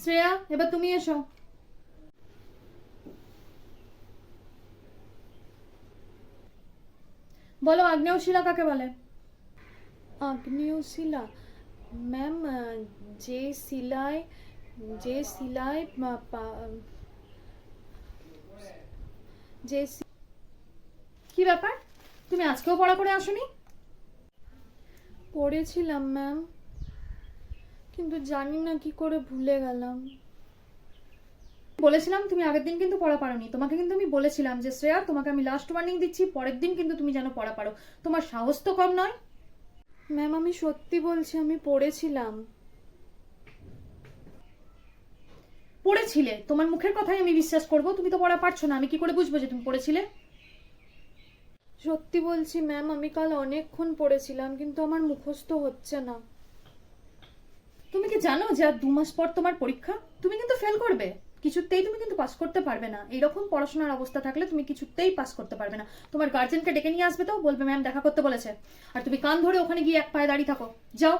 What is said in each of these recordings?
শ্রেয়া, এবার তুমি এসো। বলো, আগ্নেয়শিলা কাকে বলে? আগ্নেয়শিলা ম্যাম, যে শিলায় যে শিলায় যে কি ব্যাপার, তুমি আজকেও পড়া করে আসোনি? পড়েছিলাম ম্যাম, কিন্তু জানি না কি করে ভুলে গেলাম। বলেছিলাম তুমি আগের দিন কিন্তু পড়া পারোনি। তোমাকে কিন্তু আমি বলেছিলাম যে শ্রেয়া, তোমাকে আমি লাস্ট ওয়ার্নিং দিচ্ছি, পরের দিন কিন্তু তুমি যেন পড়া পারো। তোমার সাহস তো কম নয়। ম্যাম, আমি সত্যি বলছি, আমি পড়েছিলাম। পড়েছিলে? তোমার মুখের কথাই আমি বিশ্বাস করব? তুমি তো পড়া পারছো না, আমি কি করে বুঝবো যে তুমি পড়েছিলে? সত্যি বলছি ম্যাম, আমি কাল অনেকক্ষণ পড়েছিলাম, কিন্তু আমার মুখস্থ হচ্ছে না। তুমি কি জানো যে আর 2 মাস পর তোমার পরীক্ষা? তুমি কিন্তু ফেল করবে। কিছুতেই তুমি কিন্তু পাস করতে পারবে না। এইরকম পড়াশোনার অবস্থা থাকলে তুমি কিছুতেই পাস করতে পারবে না। তোমার গার্জেনকে ডেকে নিয়ে আসবে, তো বলবে ম্যাম দেখা করতে বলেছে। আর তুমি কান ধরে ওখানে গিয়ে এক পায়ে দাঁড়িয়ে থাকো। যাও।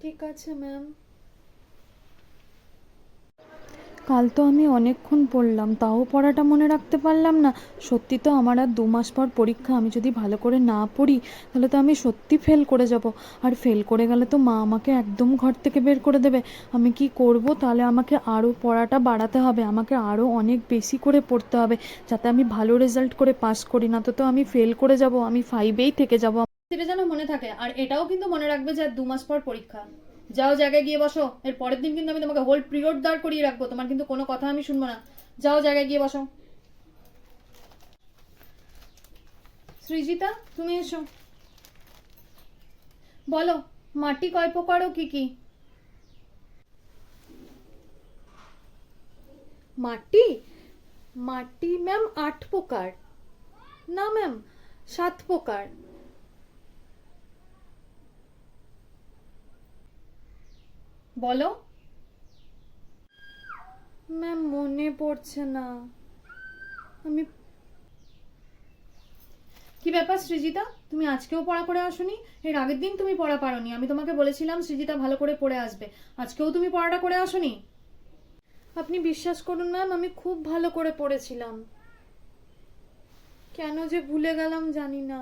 ঠিক আছে ম্যাম। কাল তো আমি অনেকক্ষণ পড়লাম, তাও পড়াটা মনে রাখতে পারলাম না। সত্যি তো আমার আর 2 মাস পর পরীক্ষা। আমি যদি ভালো করে না পড়ি তাহলে তো আমি সত্যি ফেল করে যাব। আর ফেল করে গেলে তো মা আমাকে একদম ঘর থেকে বের করে দেবে। আমি কি করব? তাহলে আমাকে আরও পড়াটা বাড়াতে হবে, আমাকে আরও অনেক বেশি করে পড়তে হবে, যাতে আমি ভালো রেজাল্ট করে পাস করি। না তো আমি ফেল করে যাব, আমি 5এই থেকে যাব। সেটা যেন মনে থাকে। আর এটাও কিন্তু মনে রাখবে যে আর 2 মাস পর পরীক্ষা। যাও, জায়গায় গিয়ে বসো। এর পরের দিন কিন্তু আমি তোমাকে হোল পিরিয়ড দাঁড় করিয়ে রাখবো। তোমার কিন্তু কোনো কথা আমি শুনবো না। যাও, জায়গায় গিয়ে বসো। সৃজিতা, তুমি এসো। বলো, মাটি কয় প্রকার ও কি কি? মাটি মাটি ম্যাম 8 প্রকার। না ম্যাম, 7 প্রকার। বলো। ম্যাম, মনে পড়ছে না। আমি কি ব্যাপার সৃজিতা, তুমি আজকেও পড়া করে আসোনি? এর আগের দিন তুমি পড়া পারোনি, আমি তোমাকে বলেছিলাম সৃজিতা ভালো করে পড়ে আসবে। আজকেও তুমি পড়াটা করে আসোনি? আপনি বিশ্বাস করুন ম্যাম, আমি খুব ভালো করে পড়েছিলাম। কেন যে ভুলে গেলাম জানি না।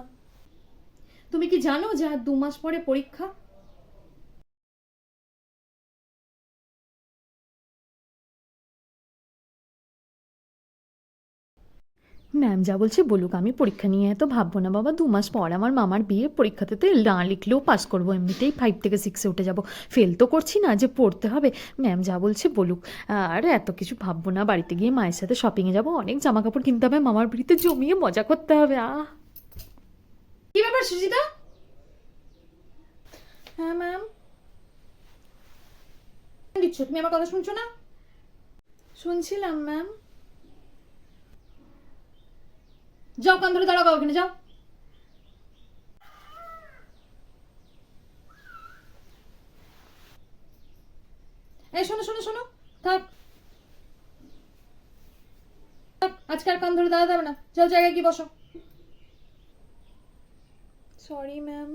তুমি কি জানো যে আর 2 মাস পরে পরীক্ষা? ম্যাম যা বলছে বলুক, আমি পরীক্ষা নিয়ে এত ভাববো না বাবা। 2 মাস পর আমার মামার বিয়ে, পরীক্ষাতে তো না লিখলেও পাস করবো, এমনিতেই 5 থেকে 6-এ উঠে যাব। ফেল তো করছি না যে পড়তে হবে। ম্যাম যা বলছে বলুক। আর এত কিছু ভাববো না, বাড়িতে গিয়ে মায়ের সাথে শপিংয়ে যাবো, অনেক জামা কাপড় কিনতে হবে, মামার বাড়িতে জমিয়ে মজা করতে হবে। কি ব্যাপার সুজিতা? হ্যাঁ ম্যাম। দিচ্ছ তুমি, আমার কথা শুনছো না? শুনছিলাম ম্যাম। যাও, কান ধরে দাঁড়াও, ওখানে যাও। এই শোনো শোনো শোনো, থাক থাক, আজকে আর কান ধরে দাঁড়াতে হবে না। যাও, জায়গায় গিয়ে বসো। Sorry ma'am.